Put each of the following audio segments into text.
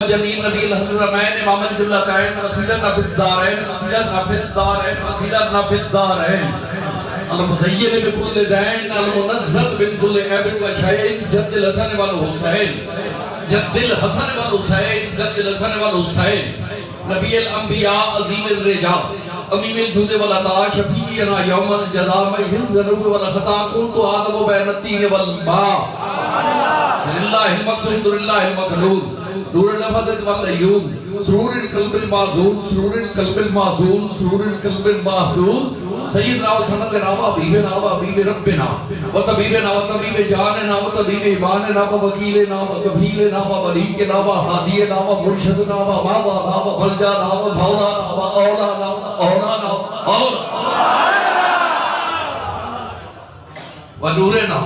جلیل نبی الحرمین امام الجلتین وسیلتنا فی الدارین وسیلتنا فی الدارین وسیلتنا فی الدارین المزین بکل زین المنزل بکل عیب و شیء جد الحسن والحسین جد الحسن والحسین جد الحسن والحسین نبی الانبیاء عظیم الرجال امیم الجود والعطا شفیعنا یوم الجزا مجھ الذنوب والخطا کنت آدم بین التین والماء سر اللہ المقصود اللہ المقلود نور الفضل والعیون سرور القلب المعزول سرور القلب المعزول سرور القلب المعزول سیدنا و سندنا و حبیبنا و حبیب ربنا و طبیبنا و طبیب جاننا و طبیب ایماننا و وکیلنا و کفیلنا و ولیکنا و حادینا و مرشدنا و بابانا و بلجانا و بھولانا و اولانا و اولانا و نورنا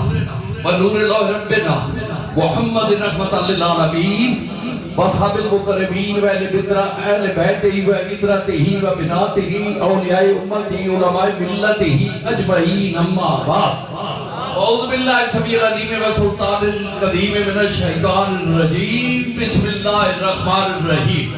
و نور اللہ ربنا محمد رحمت للعالمین واصحاب المقربین و اہل بیتہ و عطرتہ و بناتہ اولیاء امتہ علماء ملتہ اجمعین اما بعد اعوذ باللہ السمیع العلیم و سلطان القدیم من الشیطان الرجیم بسم اللہ الرحمن الرحیم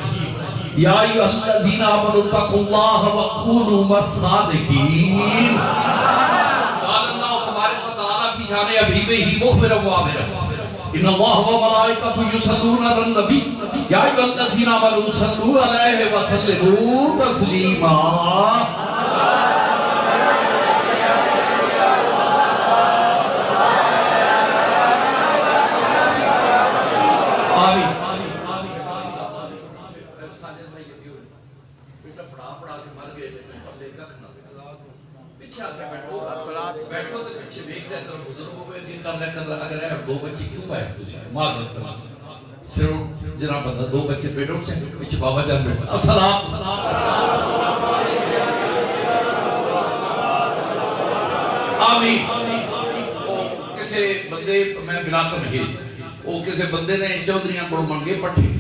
یا ایھا الذین آمنوا اتقوا اللہ وکونوا مع الصادقین قال اللہ تبارک و تعالی فی شان حبیبہ مخبرا وآمرا ان اللہ و ملائکۃ یصلون علی النبی یا ایھا الذین آمنوا صلوا علیہ وسلموا تسلیما آمین بیٹھو تو پیچھے بیٹھ جائے تو بزرگوں میں دن کر لیکن اگر ہے دو بچے کیوں آئے تجھے معذرت فرمائیں صرف جناب بندہ دو بچے بیٹھو سے پیچھے بابا جان بیٹھو السلام آمین کسے بندے میں بلاتا نہیں وہ کسے بندے نے چودریاں کو منگے پٹھے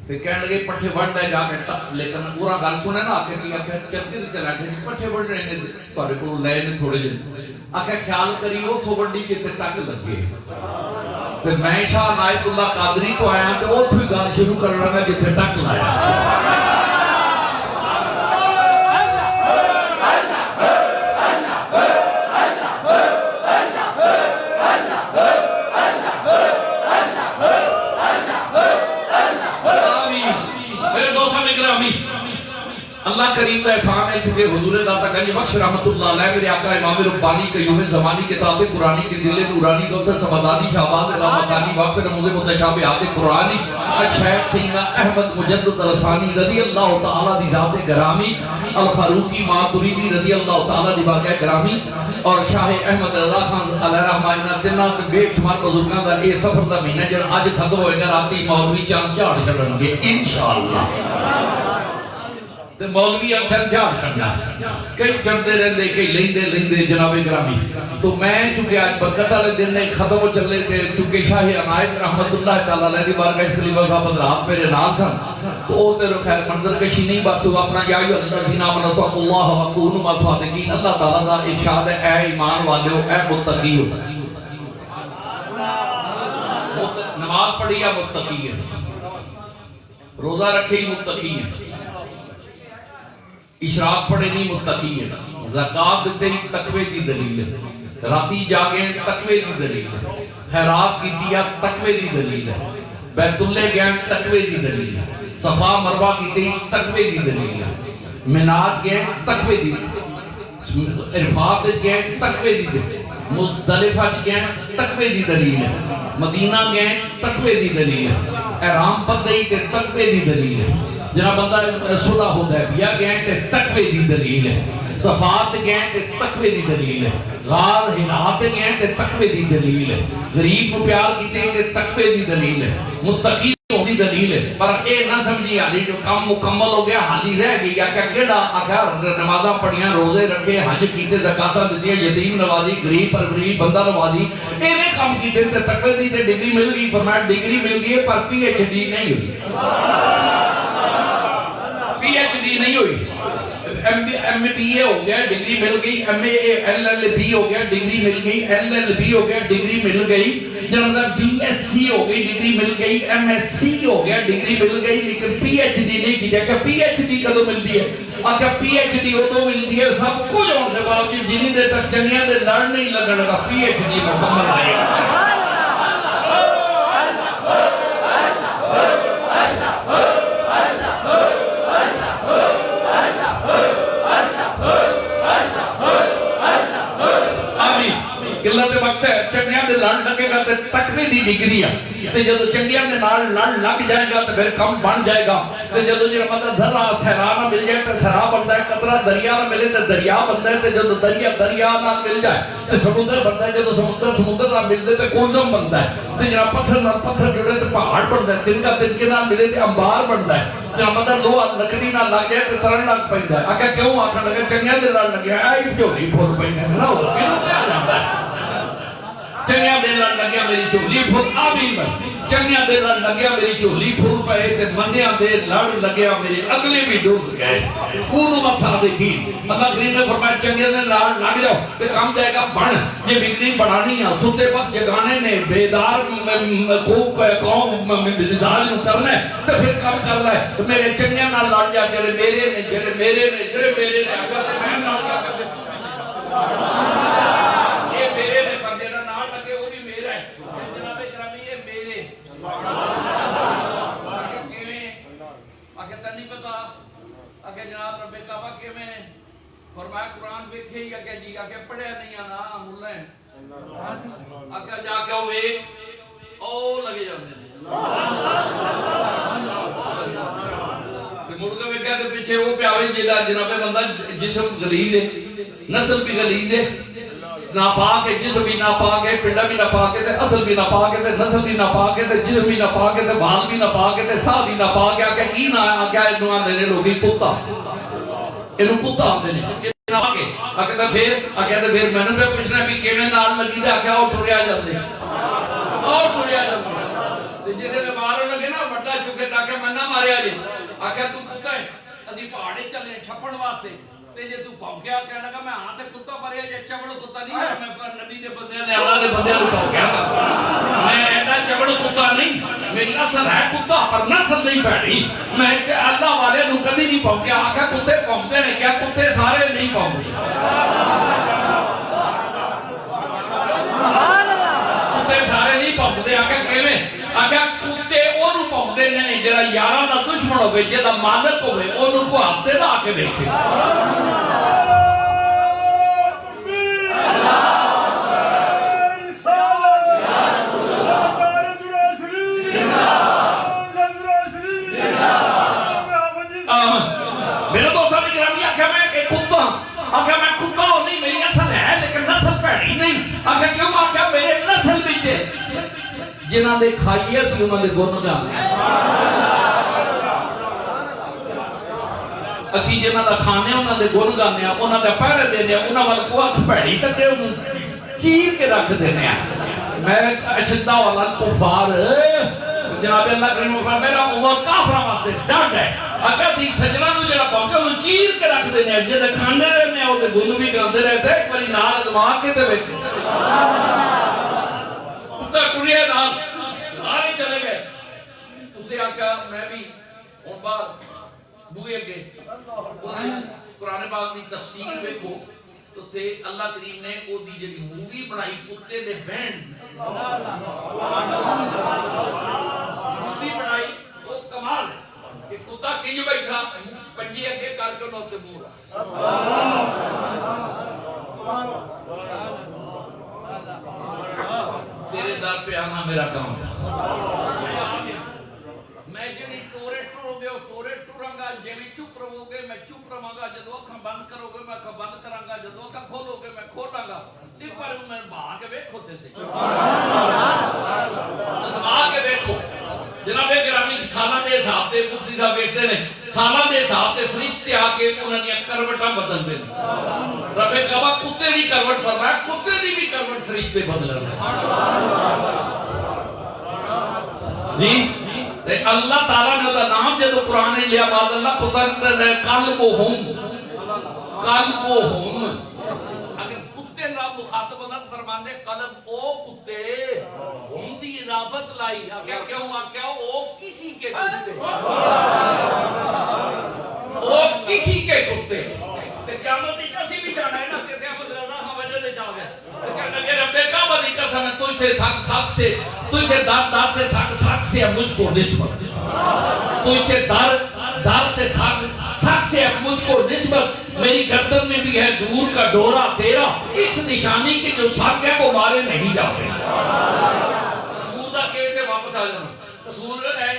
پھر کہنے لگے پٹھے وڑ لے جا کے لیکن پورا گل سنے نا آکھے کہ چلتی تھی چلا کے پٹھے وڑ رہے ہیں پارے کو لے نے تھوڑے جن آکھے خیال کری وہ تھو بڑی کے تھے ٹاک لگے پھر میں شاہ نائت اللہ قادری کو آیا کہ وہ تھوئی گال شروع کر رہا ہے جتھے ٹاک لایا اللہ کریم کا احسان ہے کہ حضور داتا گنج بخش رحمت اللہ علیہ میرے آقا امام ربانی قیوم زمانی کتاب قرآنی کے دل نورانی کوثر سمدانی شہباز علامہ مکانی وقت رموز متشابہات قرآنی شیخ سیدنا احمد مجدد رسانی رضی اللہ تعالیٰ دی ذات گرامی الفاروقی ماتریدی رضی اللہ تعالیٰ دی باقی گرامی اور شاہ احمد رضا خان علیہ رحمہ تنہ بے شمار بزرگاں دا اے سفر دا مہینہ جن آج ختم ہوئے گا راتی مولوی چار چاڑ چڑھن گے انشاءاللہ مولوی اکثر جار کرنا کئی چڑھتے رہتے کئی لیندے جناب گرامی تو میں چونکہ آج برکت والے دن نے ختم ہو چلے تھے چونکہ شاہ عنایت رحمت اللہ تعالیٰ علیہ دی بارگاہ خلیفہ صاحب رات میرے نال سن تو وہ تیرے خیر منظر کشی نہیں بس تو اپنا یا ایھا الذین آمنوا اتقوا اللہ وکونوا مع الصادقین اللہ تعالیٰ دا ارشاد ہے اے ایمان والو اے متقیو نماز پڑھی یا متقی ہے روزہ رکھے ہی متقی ہے اشراق پڑھے نہیں متقی ہے زکاة دیتے ہی تقوی دی دلیل ہے راتی جاگیں تقوی دی دلیل ہے خیرات کی دیا تقوی دی دلیل ہے بیت اللہ گئے تقوی دی دلیل ہے صفا مروہ کی تی تقوی دی دلیل ہے مناج گئے تقوی دی عرفات گئے تقوی دی دلیل ہے مزدلفہ گئے تقوی دی دلیل ہے مدینہ گئے تقوی دی دلیل ہے احرام بدئی تے تقوی دی دلیل ہے جناب بندہ صلح حدیبیہ گئے تے تقوی دی دلیل ہے صفات گئے تے تقوی دی دلیل ہے غار ہرات گئے تے تقوی دی دلیل ہے غریب کو پیار کیتے تے تقوی دی دلیل ہے متقی دی دلیل ہے پر اے نہ سمجھی حالی جو کام مکمل ہو گیا حالی رہ گئی یا کیا کیڑا آخر نمازاں پڑھیاں روزے رکھے حج کیتے زکاتاں دیتی یتیم نوازی غریب پروری بندہ نوازی اینے کام کیتے تے تقوی دی تے ڈگری مل گئی فرمایا ڈگری مل گئی پر پی ایچ ڈی نہیں ہوئی پی ایچ ڈی نہیں ہوئی ایم بی اے ہو گیا ڈگری مل گئی, M A L L B ہو گیا ڈگری مل گئی, ایل ایل بی ہو گیا ڈگری مل گئی, جناب بی ایس سی ہو گئی ڈگری مل گئی, ایم ایس سی ہو گیا ڈگری مل گئی, لیکن پی ایچ ڈی نہیں کی جائے. کہ پی ایچ ڈی کدو ملتی ہے؟ اچھا پی ایچ ڈی ادو ملتی ہے سب کچھ ہونے کے باوجود جنہیں دیر تک چنگیاں دے لڑ نہیں لگنے کا پی ایچ ڈی مکمل آئے گا. قلت وقت ہے چنگیاں دے لڑ لگے گا تو تکوے دی ڈگری ہے, تو جدو چنگیاں دے لڑ لگ جائے گا تو پھر کم بن جائے گا. تو جدو جی مطلب ذرا سہرا نہ مل جائے تو سہرا بنتا ہے, قطرہ دریا نہ ملے تو دریا بنتا ہے, تو جدو دریا نہ مل جائے تو سمندر بنتا ہے, جدو سمندر نہ ملتے تو کوزم بنتا ہے, تو جناب پتھر جڑے تو پہاڑ بنتا ہے, تن کا تنکے نہ ملے تو انبار بنتا ہے, جناب مطلب دو لکڑی نہ لگ جائے تو ترن لگ پہنتا ہے. آگے کیوں آکھا لگے چنگیاں دے لڑ لگے آئی جھولی پھول پہنتا ہے, نہ ہو کیوں کیا جاتا ہے. چنگیاں دے لڑ لگیا میری چولی پھول, آمین بھائی. چنگیاں دے لڑ لگیا میری چولی پھول پہے, تے منیاں دے لڑ لگیا میری اگلے بھی ڈوب گئے. کونو مسا دیکھی اللہ کریم نے فرمایا چنگیاں دے لڑ لگ جاؤ تے کام جائے گا بڑھ. یہ بگڑی بڑھانی ہے, ستے وقت جگانے نے, بیدار قوم مزاج کرنا ہے, تو پھر کام کر لائے میرے چنگیاں نہ لڑ جا, جڑے میرے نے جڑے میرے نے جڑے میرے نے اگر تے میں نہ لڑ کر یہ میرے نے بندے نہ لگے وہ بھی میرا ہے. جناب گرامی یہ میرے آگے تنی پتا آگے جناب رب کعبہ کے میں فرمایا قرآن بیٹھے ہی آگے جی آگے پڑھے نہیں آنا ملہ ہیں آگے جا کے وہ ایک او لگے جاندے ہیں مرگا میں کہتے پیچھے وہ پیاوے جناب بندہ جسم غلیظ ہے, نسل بھی غلیظ ہے, ناپاک ہے, جسم بھی ناپاک ہے, پنڈا بھی ناپاک ہے, اصل بھی ناپاک ہے, نسل بھی ناپاک ہے, جسم بھی ناپاک ہے, بال بھی ناپاک ہے, ساہ بھی ناپاک ہے. آگے کی نہ کیا ادھو آنے نے لوگی کتا انہوں کتا آنے نے آگے تو پھر میں نے پوچھنا بھی کہ میں نال لگی دے آگے آؤ ٹھوریا جاندے آؤ ٹھوریا جاندے جسے نے مارو لگے نا وڈا چکے تاکہ میں نہ ماریا جائے. آگے تو کتا ہے اسی پہاڑے چلے چھپن واسطے, تے جے تو پھونکیا کہنا کہ میں ہاں تے کتا مریا جے چبڑ کتا نہیں ہے, میں نبی دے بندے دے اللہ دے بندے نوں پھونکیا میں ایڈا چبڑ کتا نہیں, میری اصل ہے کتا پر نسل نہیں پیڑی. میں اللہ والے نوں کبھی نہیں پھونکیا. آکھا کتے پھونکتے نے کیا, کتے سارے نہیں پھونکتے, کتے سارے نہیں پھونکتے. آکھا کیویں؟ آکھا کتے اونوں پھونکتے نے جڑا یاراں دا دشمن ہوے, جے دا مالک ہوے, اونوں کو ہاتھ لا کے ویکھے. میرے دوستاں نے گرامی آکھا میں ایک کتا, آکھا میں کتا ہو نہیں, میری اصل ہے لیکن نسل پیڑی نہیں. آکھا کیوں؟ آکھا میرے نسل وچ جنہاں دے کھائیے سی انہاں دے گن گانے, اسی جنہاں دا کھانے انہاں دے گن گانے, انہاں دے پہرے دینے, انہاں وال کو اکھ پیڑی تکے انہوں چیر کے رکھ دینے. میں اشدہ والا کفار جناب اللہ کریم وفا میرا عمر کافرہ واسطے ڈانڈ ہے. اگر سی سجنہ نو جنہا پہنکے انہوں چیر کے رکھ دینے, جنہا کھانے رہنے ہوتے گن بھی گاندے رہتے, ایک باری نال ازمان کے تے بیٹھے کتا ٹوڑیا نال آرے چلے گئے. اسے آکھا میں بھی ان بار بوئے گئے قرآن پاک دی تفسیر دیکھو تو تے اللہ کریم نے وہ دی جڑی مووی بنائی کتے دے بینڈ مووی بنائی, وہ کمال ہے کہ کتا کنج بیٹھا پنجی اگے کر کے انہوں تے مورا تیرے در پہ آنا میرا کام تھا. میں جنہی ٹورسٹ ہو گئے ٹورسٹ رہاں, جنہی چپ رہو گے میں چپ رہاں گا, جدو اکھاں بند کرو گے میں اکھاں بند کراں گا, جدو اکھاں کھولو گے میں کھولاں گا. ایک بار میں بہا کے بیٹھو تے سے بہا کے بیٹھو. جناب گرامی سالہ دے حساب تے مفتی صاحب بیٹھتے ہیں, سالہ دے حساب تے فرشتے آ کے انہاں دی کروٹاں بدل دے. رب کعبہ کتے دی کروٹ فرمایا, کتے دی بھی کروٹ فرشتے بدل رہے جی. اللہ تعالیٰ نے وہ نام جدو قرآن لیا بعد اللہ قلبہم قلبہم اگر کتے نال مخاطب نال فرماندے قلب او کتے ہم دی اضافت لائی آکھیا کیوں آکھیا او کسی کے کتے او کسی کے کتے تے قیامت دی کسی بھی جانا ہے نا تے قیامت رضا ہم وجہ دے جا گئے تے کہنے لگے رب کعبہ دی قسم ہے تجھ سے ساکھ سے تجھ سے دار سے ساکھ سے مجھ کو نسبت تجھ سے دار سے ساکھ سے مجھ کو نسبت میری گردن میں بھی ہے دور کا ڈورا تیرا اس نشانی کی جو ساکھ ہے وہ مارے نہیں جاتے قصور دا کیسے واپس آ جانا قصور ہے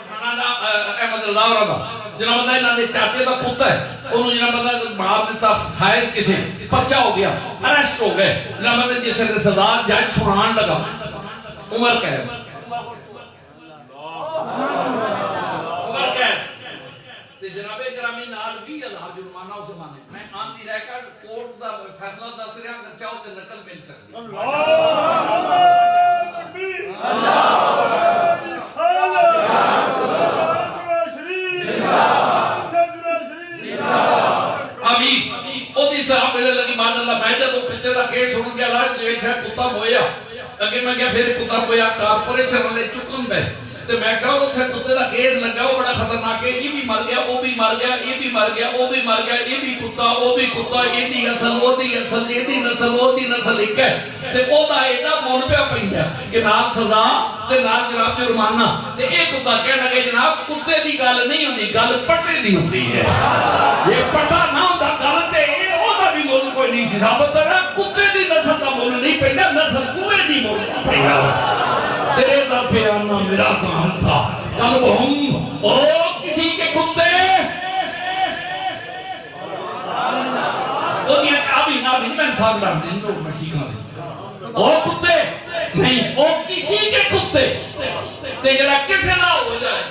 پٹھانا دا احمد رضا رضا جناب بندہ انہوں نے چاچے دا پوتا ہے انہوں جناب بندہ مار دیتا خیر کسی پرچہ ہو گیا اریسٹ ہو گئے جناب بندہ جس سے سزا جج سنان لگا عمر قید جناب گرامی نال 20,000 جرمانہ اسے مانے میں آن دی ریکارڈ کورٹ دا فیصلہ دس رہا اگر چاہو تے نقل مل سکتی آمین او دی صاحب ملے لگی مان اللہ میں جب کچھے دا کیس ہوں گیا رہا جو ایک ہے کتا مویا اگر میں گیا پھر کتا مویا کارپوریشن والے چکن میں تو میں کہا وہ کتے دا کیس لگا وہ بڑا خطرناک ہے یہ بھی مر گیا وہ بھی مر گیا یہ بھی مر گیا وہ بھی مر گیا یہ بھی کتا وہ بھی کتا یہ دی اصل وہ دی اصل یہ دی نسل وہ دی نسل ایک ہے تے او دا ایڈا مون پہ پہندا کہ نال سزا تے نال جناب جرمانہ تے ایک کتا کہنے لگے جناب کتے دی گل نہیں ہوندی گل پٹے دی ہوندی ہے یہ پٹا نہ ہوندا گل تے او دا بھی مول کوئی نہیں سی ثابت ہے کتے دی نسل دا مول نہیں پہندا نسل کوے دی مول پہندا تیرے دا پیانا میرا کام تھا قلبہم او کسی کے کتے او دیا آبی نابی میں انسان ڈال دیں لوگ میں ٹھیک آدھیں او کتے نہیں او کسی کے کتے تے جڑا کسے نہ ہو جائے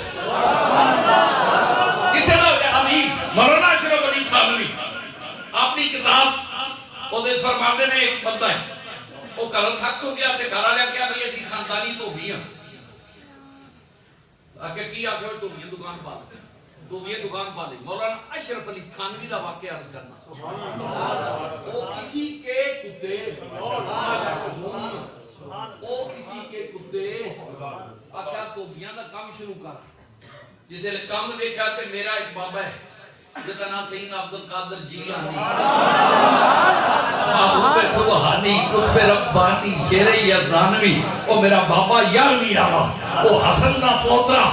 کسے نہ ہو جائے امین مولانا اشرف علی تھانوی اپنی کتاب او دے فرماتے نے ایک بندہ ہے وہ کرل تھک تو گیا تے گھر آیا کیا بھئی ایسی خاندانی تو بھی ہیں آکے کی آکے تو بھی دکان پا لے تو بھی دکان پا لے مولانا اشرف علی تھانوی دا واقعہ عرض کرنا وہ کسی کے کتے وہ کسی کے کتے آکھا تو بیاں دا کام شروع کر جسے کام دیکھا تے میرا ایک بابا ہے جتا نا سید عبدالقادر جیلانی محبوب سبحانی قطب ربانی شیر یزدانوی وہ میرا بابا یارویں آوا وہ حسن دا پوترا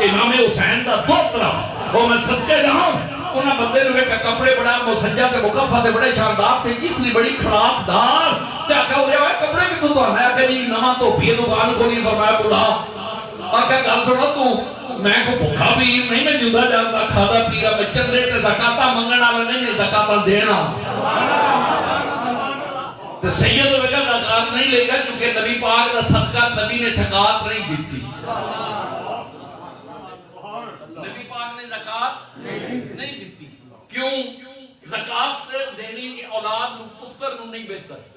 امام حسین دا دوترا وہ میں صدقے جاؤں انہاں بندے نوے کا کپڑے بڑا مسجہ تے مقفہ تے بڑے شاندار تھے جس نے بڑی کھڑاک دار تے آکھا ہو رہا ہے کپڑے بھی تو آنا ہے کہ جی نمہ تو بھی دکان کو نہیں فرمایا بلا آکھا گل سنو تو میں کو بھوکا بھی نہیں میں جدا جاتا کھادا پیرا میں چندے تے زکاة منگن آلا نہیں میں زکاة دینا تو سید ویگا زکاة نہیں لے گا کیونکہ نبی پاک دا صدقہ نبی نے زکاة نہیں دیتی نبی پاک نے زکاة نہیں دیتی کیوں زکاة دینی اولاد نو پتر نو نہیں بہتر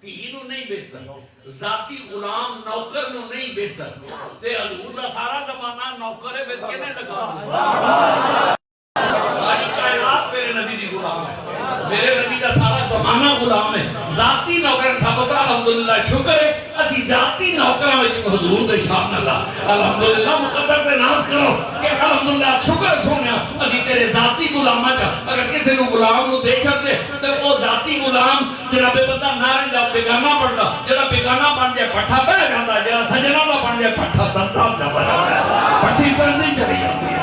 تینو نہیں بہتر ذاتی غلام نوکر نو نہیں بہتر تے حضور دا سارا زمانہ نوکر ہے پھر کہنے زکاة ساری کائنات میرے نبی دی غلام ہے میرے نبی دا سارا زمانہ غلام ہے ذاتی نوکر ثابت الحمدللہ شکر ہے اسی ذاتی نوکرہ میں حضور دے شان اللہ الحمدللہ مقدر دے ناز کرو کہ الحمدللہ شکر سونیا اسی تیرے ذاتی غلامہ چا اگر کسی نو غلام نو دیکھ سکتے تو وہ ذاتی غلام جناب بندہ نارن جا بیگانہ پڑھنا جناب بیگانہ بن جائے پٹھا بہ جاتا جناب سجنہ دا بن جائے پٹھا تنظام جا بہ جاتا پٹھی تنظی چلی جاتی ہے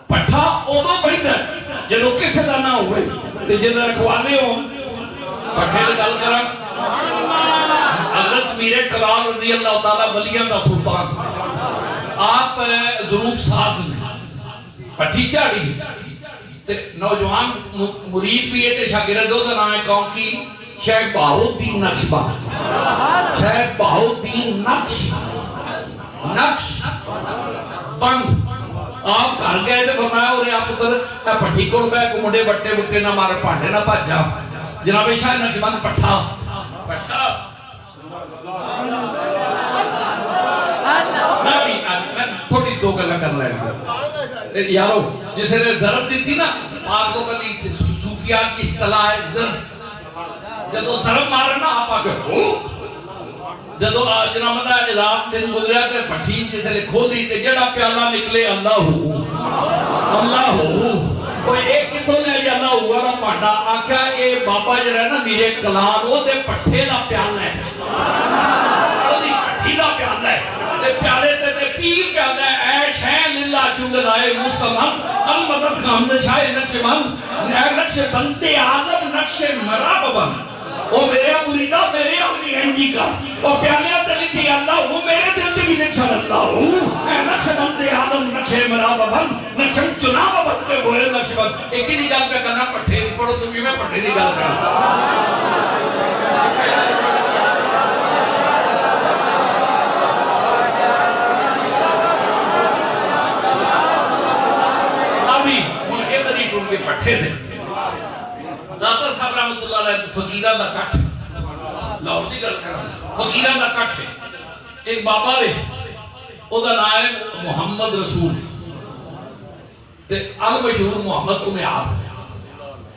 پٹھا اوہ بہتر جنہوں کسے دا نہ ہوئے تو جنہوں رکھوالے ہوں پٹھے دے گل کرا حضرت میرے کلال رضی اللہ تعالیٰ ولیہ دا سلطان آپ ظروف ساز میں پٹھی چاڑی نوجوان مرید بھی ہے شاگردوں دا نام ہے کون کی شیخ بہاؤالدین نقشبند شیخ بہاؤالدین نقشبند آپ گھر گئے تو فرمایا اور آپ پتر پٹھی کوڑ گئے کو مڈے بٹے بٹے نہ مارے پانڈے نہ بھاج جا جناب شاہ نقشبند پٹھا میں تھوڑی دو گلا کر لیں یارو جس نے ضرب دی تھی نا آپ کو کبھی صوفیان کی اصطلاح ہے ضرب جدو ضرب مارنا آپ آگے ہو جدو جناب دا رات دن گزریا تے پٹھی جس نے کھولی تے جڑا پیالہ نکلے اللہ ہو اللہ ہو کوئی ایک کتوں نے یا اللہ ہوا دا پاٹا آکھا اے بابا جو رہنا میرے کلال وہ دے پٹھے دا پیالہ ہے وہ دی پٹھی دا پیالہ ہے تے پیالے تے پیر پیالہ ہے اے شہ للہ چونگل آئے مستمم المدد خام نشائے نقش بند نقش بندے عالم نقش مراب بند وہ میرے مریدہ میرے اپنی انجی کا وہ پیالیاں تے لکھی اللہ ہوں میرے دل دی بھی نقشہ اللہ ہوں اے نقش بندے آدم نقش مراب بند نقش چناب بند کے گوئے نقش بند ایک ہی گل پہ کرنا پٹھے دی پڑھو تم میں پٹھے دی گل کرنا ابھی ان کے طریق ان کے پٹھے تھے داتا صاحب رحمت اللہ علیہ فقیران دا کٹ لاہور دی گل کرنا فقیران دا کٹ ہے ایک بابا ہے او دا نام ہے محمد رسول تے المشہور محمد امیار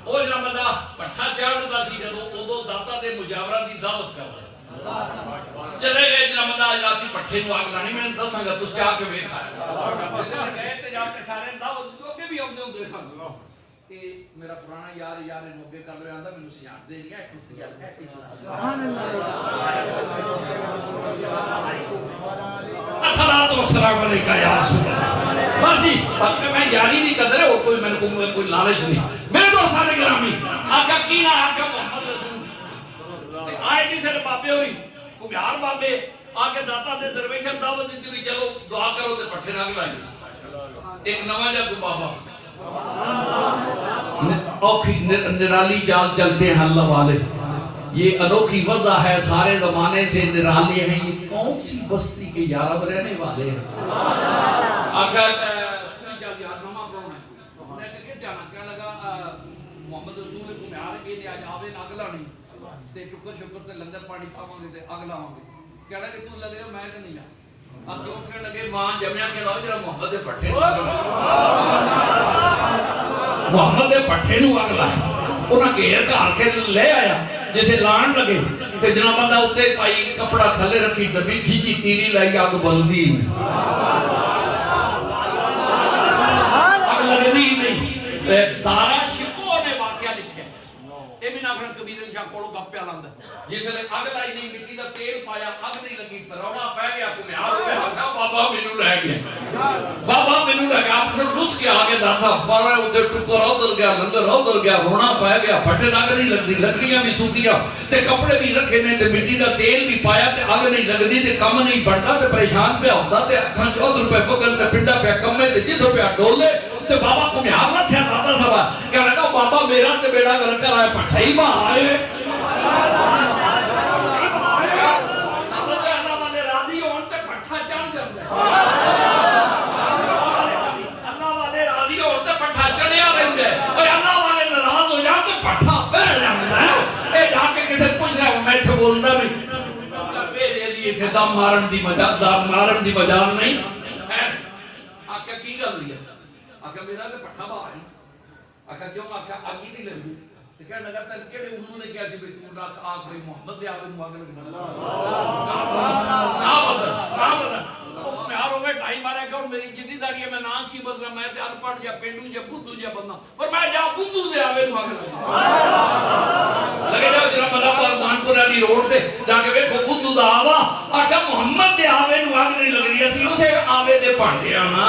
او جناب دا پٹھا چڑھ دا سی جدو اودو داتا دے مجاورہ دی دعوت کردا چلے گئے جناب دا راتی پٹھے نو اگ لانی میں دساں گا تس چاہ کے ویکھا ہے گئے تے جا کے سارے دعوت جو کہ بھی اوندے ہوندے سن کہ میرا پرانا یار یار نوبے کر لے آندا مینوں سجاد دے لیا ٹوٹ گیا سبحان اللہ الصلوۃ والسلام علیکہ یا رسول اللہ بس جی میں یاری نہیں کر رہا کوئی میں کو کوئی لالچ نہیں میرے دوستان گرامی آقا کی نہ آقا محمد رسول آئے جی سے بابے ہوئی کمیار بابے آکے داتا دے درویشن دعوت دیتی بھی چلو دعا کرو تے پٹھے نہ لائیں ایک نواں جا کو بابا اوکھی نرالی چال چلتے ہیں اللہ والے یہ انوکھی وضع ہے سارے زمانے سے نرالے ہیں یہ کون سی بستی کے یارب رہنے والے ہیں آقا چل یار نمہ پڑھنا ہے میں نے کہا جانا کہا لگا محمد رسول کو میں آرہے کہ آج آوے نہ اگلا نہیں تے ٹکر شکر تے لنگر پانی کھاواں گے تے اگلا ہوں گے کہہ لگا کہ تو لگے گا میں کہ نہیں جانا اب جو کہنے لگے ماں جمعہ کے لاؤ جرا محمد پٹھے محمد پٹھے نو اگلا ہے انہاں گھیر گھار کے لے آیا جیسے لان لگے تے جناب دا اوتے پائی کپڑا تھلے رکھی ڈبی کھینچی تیری لائی اگ بلدی اگ لگدی نہیں دارا شکو نے واقعہ لکھا اے بھی ناکھنا کبیر شاہ کولو گپ پیا لاندا جس نے اگ لائی نہیں مٹی دا تیل پایا اگ نہیں لگی روڑا پے گیا کو میں آ بابا مینوں لے گیا بابا مینوں لے گیا اپنے رس کے آگے داتا فارا ادھر ٹکر ادھر گیا لنگر ادھر گیا رونا پے گیا پھٹے اگ نہیں لگدی لکڑیاں بھی سوکیاں تے کپڑے بھی رکھے نے تے مٹی دا تیل بھی پایا تے اگ نہیں لگدی تے کم نہیں بڑھتا تے پریشان پہ ہوندا تے اکھاں چ ادھر پہ پکڑ تے پنڈا پہ کمے تے جس پہ ڈولے تے بابا کو میں آنا سے دادا صاحب کہہ لگا بابا میرا تے بیڑا کر کر آئے پٹھائی با آئے بولنا بھی میرے لیے تھے دم مارن دی مجال نہیں خیر آکھا کی گل رہی ہے آکھا میرا تے پٹھا با ہے آکھا کیوں آکھا آگی نہیں لگی تو کہنے لگا تر کیڑے اردو نے کیا سی بھی تو آکھ بھئی محمد دے آوے مواگل نا بدل میں ہر ہوئے ٹائم آ رہا ہے کہ میری جنی داری ہے میں نام کی بدلا میں تے انپڑھ یا پینڈو یا بدھو یا بندہ فرمایا جا بدھو دے آوے مواگل لگے جاؤ جناب بڑا پرمانپور علی روڈ سے جا کے ویکھو بدھو دا آوا آکھا محمد دے آوے نو آگ نہیں لگ رہی اسی اسے آوے دے پانڈے آنا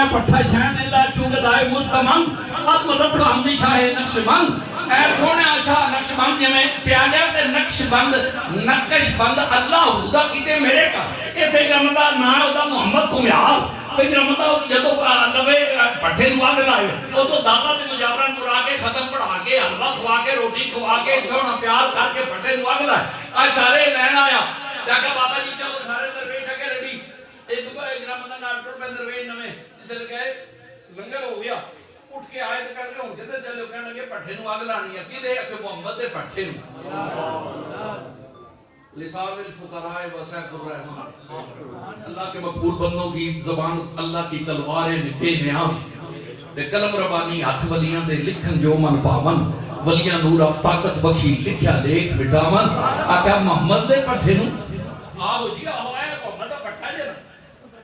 پٹھا شہن اللہ چونکہ دائے مستمنگ اب مدد کا ہمنی شاہ نقش بند اے سونے شاہ نقش بند یہ میں پیالے تے نقش بند اللہ حدودہ کیتے میرے کا یہ تھے کہ مدد نام دا محمد کو میار سیدنا مطلب جدو لوے پٹھے نو اگ لائے وہ تو دادا نے مجاورہ مرا کے ختم پڑھا کے حلوہ کھوا کے روٹی کھوا کے سونا پیار کر کے پٹھے نو اگ لائے آج سارے لین آیا جاکہ بابا جی چلو سارے درویش آگے ریڈی ایک کو اجرا مدن ڈاکٹر میں درویش نمیں جسے لگے لنگر ہو گیا اٹھ کے آئے تو کہنے لگے ہوں کہتے چلے کہنے لگے پٹھے نو اگ لانی ہے کی دے کہ محمد دے پٹھے نو لسان الفقراء وسیف الرحمن اللہ کے مقبول بندوں کی زبان اللہ کی تلوار بے نیام دے قلم ربانی ہاتھ ولیاں دے لکھن جو من پاون ولیاں نور اب طاقت بخشی لکھیا لیکھ مٹاون آکھا محمد دے پٹھے نو آہو جی آہو آئے محمد دے پٹھا جے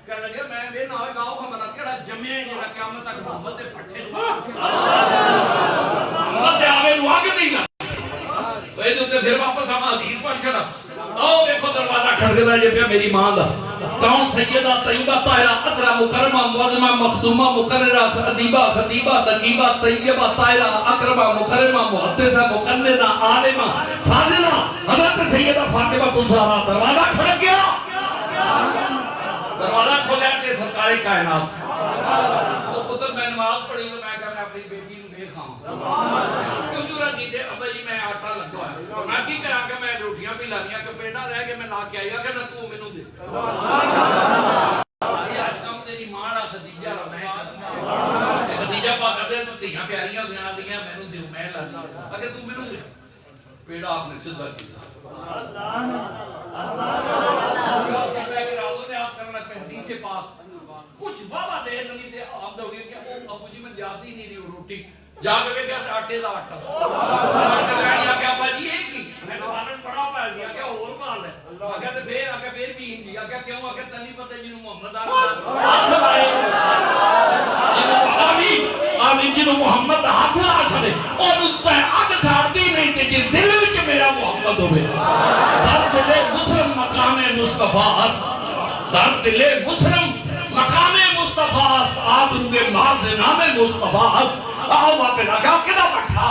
کہنے لگے میں بے نہ ہوئے گاؤں کا منا کہڑا جمعے جنہ قیامت تک محمد دے پٹھے نو محمد دے آوے نو آگے نہیں گا تو یہ دوتے پھر واپس ہم حدیث پڑھ چھڑا آؤ دیکھو دروازہ کھڑکتا ہے پیا میری ماں دا کون سیدہ طیبہ طاہرہ عطرہ مکرمہ معظمہ مخدومہ مقررہ ادیبہ خطیبہ نقیبہ طیبہ طاہرہ اکرمہ مکرمہ محدثہ مقننہ عالمہ فاضلہ حضرت سیدہ فاطمہ الزہرا دروازہ کھڑک گیا دروازہ کھولیا کہ سرکار کائنات تو پتر میں نماز پڑھی تو میں کہا میں اپنی بیٹی نو نہیں کھاؤں کیوں جو رہا کیتے ابا جی میں آٹا لگا ہے میں کی کرا کہ میں روٹیاں بھی لانیاں کہ پیڑا رہ کے میں لا کے آئیا کہ نہ تو میں نو دے یہ آج کم تیری ماڑا خدیجہ را میں خدیجہ پاک کہتے تو تیہاں پیاریاں دیا دیا میں نو دیو میں لا دیا اگر تو میں نو دے پیڑا آپ نے صدہ کیا حدیث پاک کچھ بابا دے نہیں تھے آپ دوڑی کہ وہ ابو جی میں جاتی نہیں رہی روٹی جا کے بھی کہتے آٹے دا آٹا یا کہ ابا جی ایک ہی میں تو پالن بڑا پاس گیا کہ اور پال ہے آگے پھر بھی ہندی آگے کیوں آگے تنی پتہ جنہوں محمد ہاتھ لائے آمین جنہوں محمد ہاتھ لا چھڑے اور اس پہ آگ ساڑتی نہیں تھی جس دل وچ میرا محمد ہوئے در دل مسلم مقام مصطفیٰ اس در دل مسلم مقام مصطفیٰ اس آب روئے ماز نام مصطفیٰ اس آؤ واپے لگا کدھا بٹھا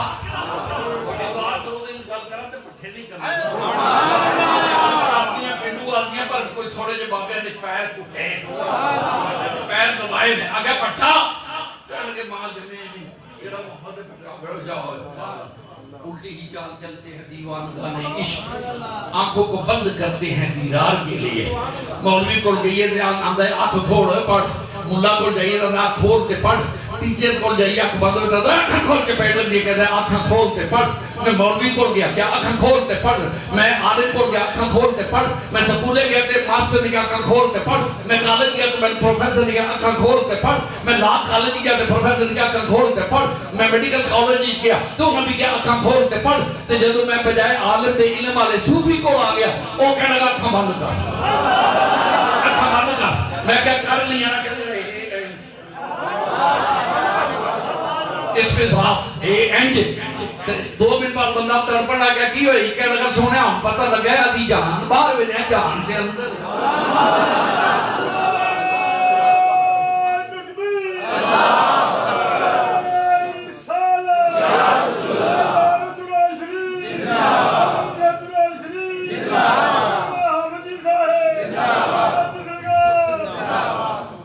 دو دن گل کرا تے پٹھے نہیں کرنا اپنیاں پینڈو آدمیاں پر کوئی تھوڑے جے بابے نے پیر کٹے پیر دبائے نے آگے پٹھا کہنے لگے ماں جمعے نہیں یہ محمد پٹھا بیٹھ جاؤ الٹی ہی چال چلتے ہیں دیوان گانے عشق آنکھوں کو بند کرتے ہیں دیدار کے لیے مولوی کو جائیے آندھے آنکھ کھوڑ پڑھ ملا کو جائیے آنکھ کھولتے پڑھ ٹیچر کو جائیے آنکھ بند ہوتا ہے آنکھ کھول کے بیٹھ لگے کہتا ہے آنکھ کھولتے پڑھ میں مولوی کو گیا کیا آنکھ کھولتے پڑھ میں عالم کو گیا آنکھ کھولتے پڑھ میں سکولے گیا تے ماسٹر نے کیا آنکھ کھولتے پڑھ میں کالج گیا تو میں پروفیسر نے کیا آنکھ کھولتے پڑھ میں لا کالج گیا تے پروفیسر نے کیا آنکھ کھولتے پڑھ میں میڈیکل کالج گیا تو میں بھی کیا آنکھ کھولتے پڑھ تے جدوں میں بجائے عالم دے علم والے صوفی کو آ گیا وہ کہنے لگا آنکھ بند کر آنکھ بند کر میں کیا کر لیا نا کہ اس پہ صاحب انجن 2 منٹ بعد بندہ تڑپن لگ گیا کی ہوئی کہنے لگا سونے ہم پتہ لگا ہے اسی جہان باہر بھی نہیں جہان کے اندر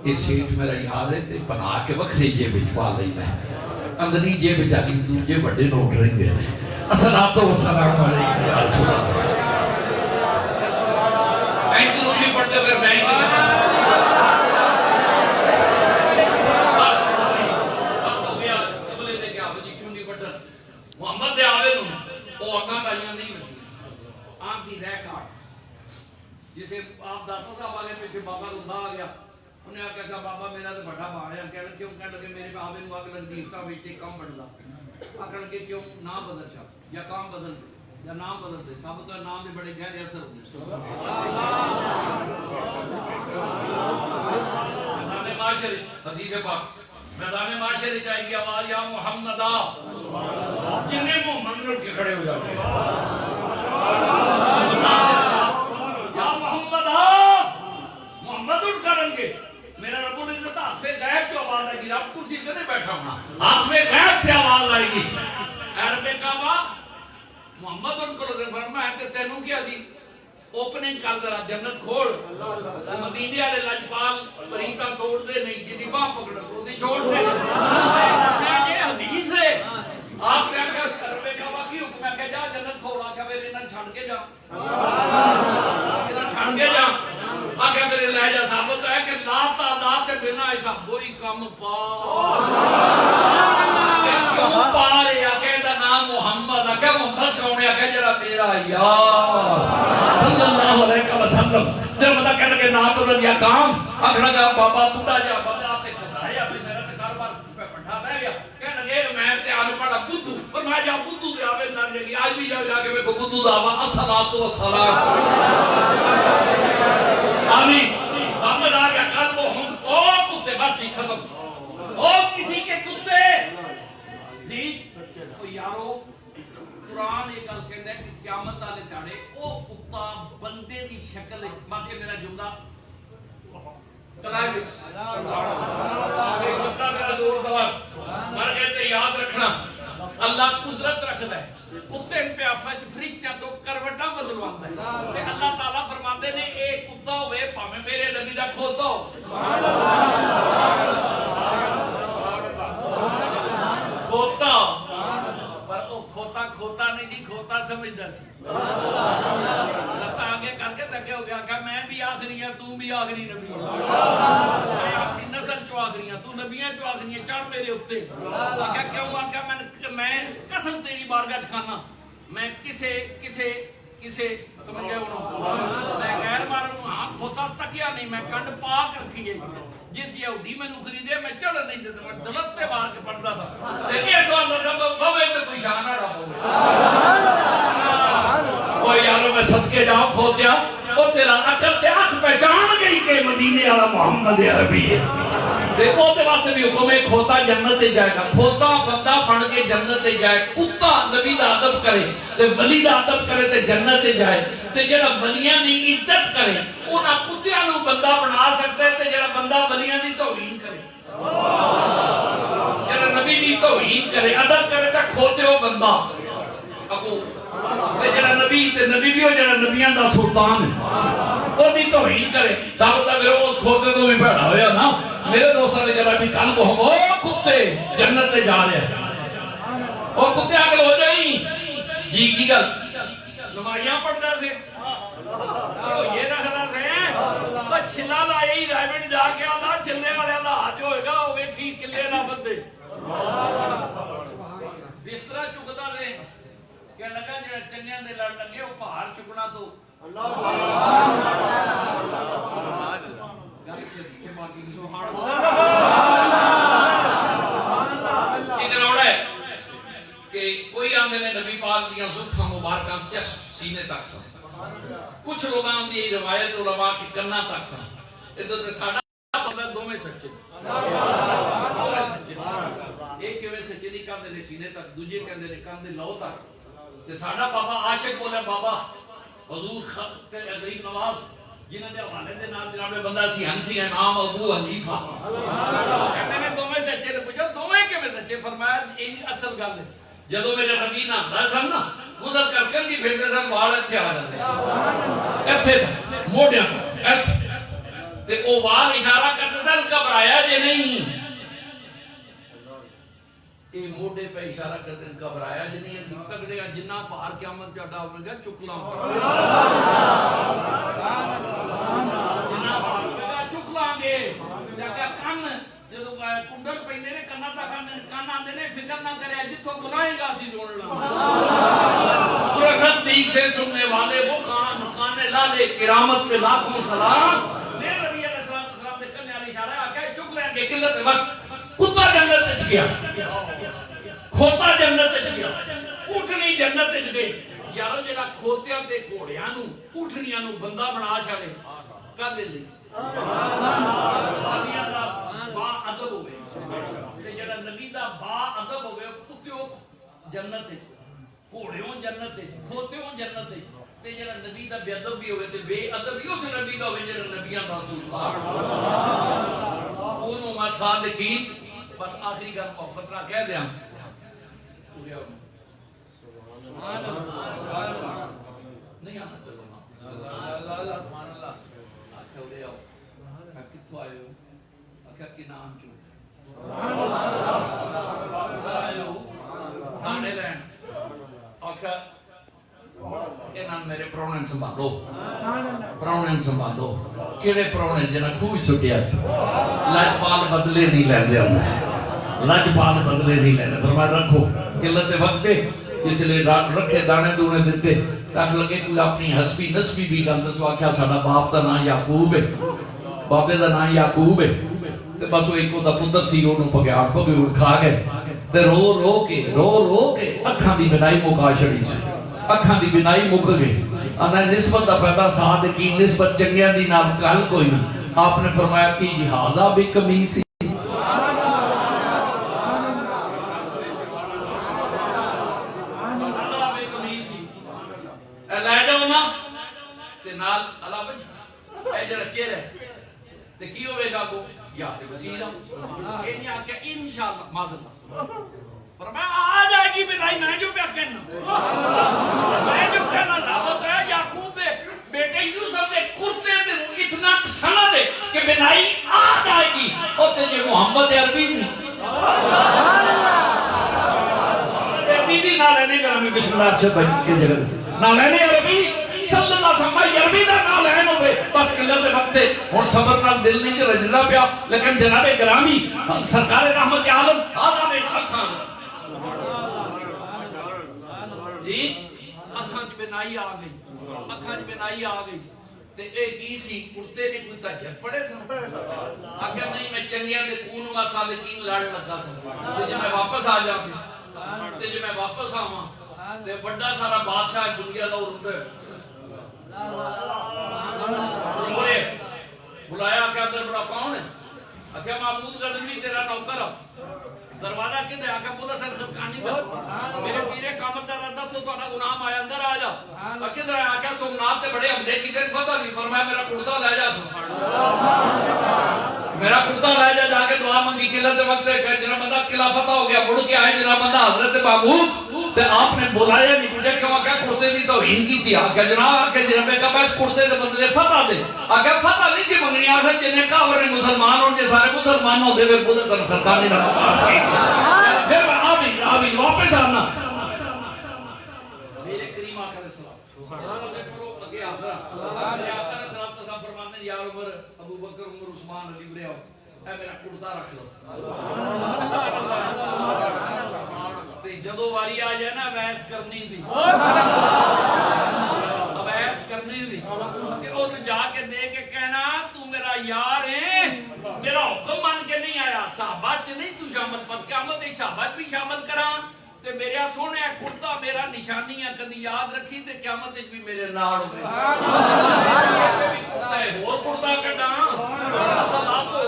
اس سیٹ میرا یاد ہے تے بنا کے وکھری جے بچوا لینا ہے اندری جے بچالی دوجے بڑے نوٹ رہیں گے السلام علیکم یا رسول اللہ اینک روجی پڑھتے پھر میں محمد دے آوے نو تو اگاں بھائیاں نہیں ہوتی آنکھ دی رہ کاٹ جسے آپ داتا صاحب آگے پیچھے بابا رندہ آ گیا انہیں آگے کہا بابا میرا تو بڑا بھاڑے ہیں کیوں کہنے لگے میرے آوے نو آگے لگ دیتا بیٹے کم بڑھ دا آگے لگے کیوں نام بدل چاہ یا کام بدل دے یا نام بدل دے ثابت ہے نام دے بڑے گہرے اثر ہوتے میدان معاشر حدیث پاک میدان معاشر چاہیے آواز یا محمدہ جنہیں محمد روٹ کے کھڑے ہو جاتے ہیں یا محمدہ محمد اٹھ کرنگے میرا رب العزت ہاتھ پہ غیب جو آواز آئے گی رب کرسی پہ نہیں بیٹھا ہونا ہاتھ پہ غیب سے آواز آئے گی اے رب کعبہ محمد ان کو لگے فرمایا کہ تینوں کیا سی اوپننگ کر ذرا جنت کھول مدینے والے لجپال بریتا توڑ دے نہیں جی باہ پکڑ وہ چھوڑ دے سنیا کہ حدیث ہے آپ نے آخیا ربے کا واقعی حکم ہے کہ جا جنت کھول آ کے پھر انہیں چھڑ کے جا چھڑ کے جا آ کے پھر لہجہ ثابت ہے کہ لا تعداد کے بنا ایسا کوئی کم پا کیوں پا رہے آکے دا نام محمد آکے محمد کون آکے جرا میرا یار صلی اللہ علیہ وسلم جب بتا کہنے کے نام بدل یا کام اکھنا گا بابا بوڑھا جا بابا آتے کھڑایا بھی میرا تے کاروبار پٹھا بہ گیا کہنے لگے میں تے آنے پڑا بدھو پر میں جا بدھو دے آوے نہ جگی آج بھی جاؤ جا کے میں کو بدھو دا آوا الصلاۃ والسلام آمین محمد آ گیا کل وہ ہم او کتے بس ہی ختم او کسی کے کتے جی تو یارو قرآن ایک گل کہندا ہے کہ قیامت والے دہاڑے او کتا بندے دی شکل وچ بس یہ میرا جملہ کلائمکس ایک جملہ میرا زوردار مر گئے تے یاد رکھنا اللہ قدرت رکھدا ہے کتے پہ فرشتیاں تو کروٹاں بدلواندا ہے تے اللہ تعالیٰ فرماندے نے اے کتا ہوئے بھاویں میرے نبی دا کھوتا ہو کھوتا پر وہ کھوتا کھوتا نہیں جی کھوتا سمجھدا سی اللہ آگے کر کے تکے ہو گیا کہ میں بھی آخری ہوں تو بھی آخری نبی میں اپنی نسل چو آخری ہوں تو نبیاں چو آخری ہیں چڑھ میرے اتے آگیا کیوں آگیا میں قسم تیری بارگاہ چکھانا میں کسے سمجھ گئے انہوں میں غیر معلوم ہاں کھوتا تکیا نہیں میں کنڈ پاک رکھی ہے جس یہودی میں نو خریدے میں چڑھ نہیں دیتا میں دلت تے مار کے پڑھتا سا لیکن یہ تو اللہ سب بھوے تو کوئی شانہ رہا ہو اوہ یارو میں صدقے جاؤں کھوتیا وہ تیرا عقل تے آنکھ پہچان گئی کہ مدینے والا محمد عربی ہے دیکھو تے واسطے بھی حکم ہے کھوتا جنت تے جائے گا کھوتا بندہ بن کے جنت تے جائے کتا نبی دا ادب کرے تے ولی دا ادب کرے تے جنت تے جائے تے جڑا ولیاں دی عزت کرے انہاں کتیاں نو بندہ بنا سکتا ہے تے جڑا بندہ ولیاں دی توہین کرے جڑا نبی دی توہین کرے ادب کرے تے کھوتے ہو بندہ ابو تے جڑا نبی تے نبی بھی ہو جڑا نبیاں دا سلطان ہے وہ بھی توہین کرے ثابت ہے میرے اس کھوتے تو بھی بھڑا ہویا نا میرے دوستوں نے جرا بھی کل کو ہم او کتے جنت تے جا رہے ہیں او کتے آگے ہو جائیں جی کی گل نمائیاں پڑھتا سے یہ رکھنا سے تو چھلا لائے ہی رائبن جا کے آدھا چھلے والے آدھا آج ہوئے گا وہ ویکھی کلے نہ بندے بسترہ چکتا سے کہ لگا جڑا چنگیاں دے لڑ لگے وہ پہاڑ چکنا تو ایک روڑا ہے کہ کوئی آندے نے نبی پاک دیا زلفہ مبارکہ چشم سینے تک سن کچھ لوگ آندے یہ روایت علماء کی کرنا تک سن یہ تو ساڑھا پندہ دو میں سچے ایک کے میں سچے نہیں کاندے نے سینے تک دوجے کاندے نے کاندے لو تک ساڑھا بابا عاشق بولے بابا حضور غریب نواز جنہوں نے حوالے دے نام جناب بندہ سی حنفی ہے نام ابو حنیفہ کہتے ہیں دو میں سچے نے پوچھا دو میں کے میں سچے فرمایا یہ اصل گل ہے جدو میرے نبی نا دا سن نا گزر کر کر دی پھرتے سن وال اتھے آ جاتے ایتھے تھا موڑیاں ایتھے تے او وال اشارہ کرتے سن گھبرایا جے نہیں یہ موڑے پہ اشارہ کرتے ہیں گھبرایا جے نہیں اسی تگڑے جنہ پار قیامت چاہتا ہوئے گا چکلاں جنہ پار ہوئے گا چکلاں گے جاکہ کن جدو کنڈل پہنے نے کنہ تا کن آندے نے فکر نہ کرے جتوں بلائے گا سی جوڑنا سورہ نزدیک سے سننے والے وہ کان لالے کرامت پہ لاکھوں سلام میرے نبی علیہ السلام سے کرنے والی اشارہ آکے چک لیں گے قلت وقت کتا جنت اچ گیا کھوتا جنت اچ گیا اٹھنی جنت اچ گئی یارو جڑا کھوتیاں تے گھوڑیاں نو اٹھنیاں نو بندہ بنا چھڑے کدے لئی نبی دا با ادب ہوے تے جڑا نبی دا با ادب ہوے کتیو جنت اچ گھوڑیوں جنت اچ کھوتیوں جنت اچ تے جڑا نبی دا بے ادب بھی ہوے تے بے ادب ہی اس نبی دا ہوے جڑا نبیاں دا سلطان اونوں ما صادقین بس آخری گل محبت نہ کہہ دیاں نہیں آنا چلو نا آخر لے آؤ کتوں آئے ہو آخر کی نام چو آئے ہو کھانے لین آخر میرے پرونے سنبھالو کہڑے پرونے جنہیں خوب سٹیا لجپال بدلے نہیں لیندے لجپال بدلے نہیں لیندے فرمایا رکھو قلت وقت دے اس لیے رکھے دانے دونے دیتے تاکہ لگے کوئی اپنی حسبی نسبی بھی گل دسو آخیا ساڈا باپ دا نام یعقوب ہے بابے دا نام یعقوب ہے تے بس وہ ایک دا پتر سی انہوں پگیاڑ کھا گئے تے رو رو کے اکھاں دی بنائی مکا چھڑی سی اکھاں دی بنائی مک گئی انہیں نسبت دا فائدہ صادقین نسبت چنگیاں دی نام کل کوئی نہیں آپ نے فرمایا کہ جہازہ بھی کمی سی لے جاؤ نا تے نال اللہ بچ اے جڑا چہرہ تے کی ہوئے گا کو یا تے وسیلہ اے نہیں آکھیا انشاءاللہ معذرت فرمایا آ جائے گی بنائی میں جو پہ کہنا دعوت ہے یعقوب دے بیٹے یوسف دے کرتے دے اتنا سنا دے کہ بنائی آ جائے گی اور تجھے محمد عربی دی عربی دی نہ لینے گا ہمیں بسم اللہ اچھا بھائی کی جگہ نہ لینے عربی صلی اللہ علیہ وسلم عربی دا نہ لینے ہوئے بس قلت وقت دے اور صبر نال دل نہیں کہ رجلہ پیا لیکن جناب گرامی سرکار رحمت عالم آدھا میں اکھاں جی اکھاں کی بنائی آ گئی تے ایک ہی سی کرتے نے کوئی تجھت پڑے سن آخیا نہیں میں چنگیاں دے کون و صادقین لڑ لگا سن تے جب میں واپس آ جاتی تے جب میں واپس آواں تے بڑا سارا بادشاہ دنیا دا اردے بلایا آخیا اندر بڑا کون ہے آخیا محمود غزنوی تیرا نوکر دروازہ کے دے آکا بولا سر خبکانی دا میرے پیرے کامل دا رہا دس تو انا گناہ آیا اندر آجا آکے در آکا سومنات تے بڑے حملے کی دن پتہ نہیں فرمایا میرا کڑتا لے جا میرا کڑتا لے جا جا کے دعا منگی قلت وقت ہے کہ جنہ بندہ خلافت ہو گیا بڑھ کے آئے جنہ بندہ حضرت محمود تے آپ نے بلایا نہیں مجھے کہ وہاں کیا کڑتے دی توہین کی تھی آکا جناب آکے جنہ میں کہا میں اس کڑتے دے بدلے فتح دے آکا فتح نہیں جی منگنی آکا جنہیں کافر مسلمان اور جے سارے مسلمان ہو دے وے بودے سن خرکانی نہ پھر آمین واپس آنا میرے کریم آقا علیہ السلام اگے آخر السلام تسلام فرمانے یا عمر ابو بکر عمر عثمان علی برے آؤ اے میرا کڑتا رکھ لو جدو واری آ جائے نا ویس کرنی دی ویس کرنی دی کہ انہوں جا کے دے کے کہنا تو میرا یار ہے میرا حکم مان کے نہیں آیا صحابات چ نہیں تو شامل پر قیامت ایک صحابات بھی شامل کران تے میرے سونے کرتا میرا نشانی ہے کدی یاد رکھی تے قیامت بھی میرے نال ہوئے اور کرتا کٹا صلاتو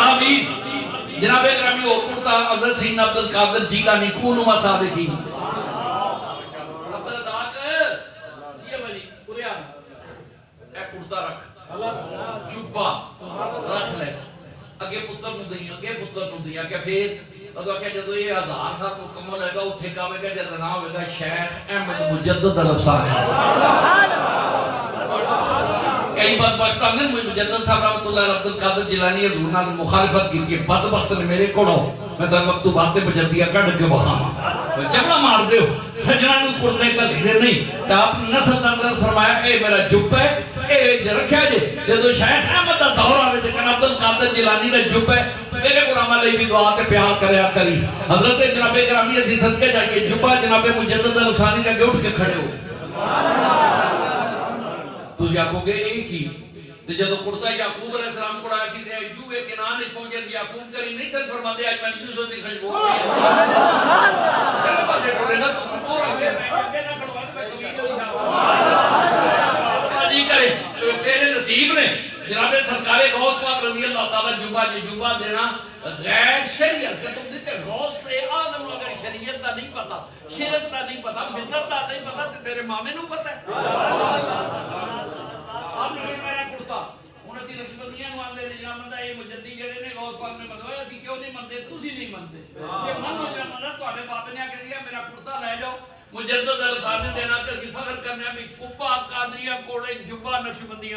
آمین جناب اکرامی اور کرتا حضرت سیدنا عبدالقادر جیلانی کون و صادقین جبا رکھ لے اگے پتر نو دیا کہ پھر اگر کہ جدو یہ 1000 سال مکمل ہے گا اتھے کا ہوئے گا جدو نام ہوئے گا شیخ احمد مجدد الافسانی کئی بدبخت نے مجدد صاحب رحمت اللہ عبدالقادر جیلانی حضور نال مخالفت کی کہ بدبخت نے میرے کوڑو میں تو مکتوبات مجددیہ کڑ کے بخاما جملہ مار دیو سجنہ نو کرتے کلی دے نہیں کہ آپ نے نسل اندر فرمایا اے میرا جب ہے اے رکھیا جے جدو شیخ احمد دا دور آوے جکن عبدالقادر جیلانی دا جب ہے میرے قرآن علیہ بھی دعا تے پیار کریا کری حضرت جناب گرامی اسی صدقے جائیے جبہ جناب مجدد الافسانی نے اٹھ کے کھڑے ہو تو یعقوب گے ایک ہی جدو کرتا یعقوب علیہ السلام کو آیا سی دے جو ایک کنان ایک پہنچے دی یعقوب کری نہیں سن فرما دے آج میں یوسف دی خشبو ہوئی ہے کل پاسے کھڑے نا تو رکھے میں کھڑے نا کھڑوان میں کبھی نہیں جاؤں نہیں کرے تیرے نصیب نے جناب سرکار غوث پاک رضی اللہ تعالیٰ جبہ دینا غیر شریعت کہ تم دیتے غوث سے آدم اگر شریعت دا نہیں پتا شرک دا نہیں پتا مدت دا نہیں پتا تو تیرے مامے نو پتا ہے آپ نے میرا کرتا انہیں ਅਸੀਂ ਨਕਸ਼ਬੰਦੀਆਂ ਨੂੰ ਆਂਦੇ ਨੇ ਜਾਂ ਮੰਦਾ ਇਹ ਮੁਜੱਦੀ ਜਿਹੜੇ ਨੇ ਗੌਸ ਪਾਕ ਨੇ ਮੰਨਿਆ ਅਸੀਂ ਕਿਉਂ ਨਹੀਂ ਮੰਨਦੇ ਤੁਸੀਂ ਨਹੀਂ ਮੰਨਦੇ ਜੇ ਮੰਨੋ ਜਾਂ ਮੰਨਦਾ ਤੁਹਾਡੇ ਬਾਪ ਨੇ ਆ ਕੇ ਕਿਹਾ ਮੇਰਾ ਕੁੜਤਾ ਲੈ ਜਾਓ ਮੁਜੱਦਦ ਅਲਸਾਦ ਦੇਣਾ ਤੇ ਅਸੀਂ ਫਖਰ ਕਰਨੇ ਵੀ ਕੁੱਬਾ ਕਾਦਰੀਆ ਕੋਲੇ ਜੁੱਬਾ ਨਕਸ਼ਬੰਦੀਆਂ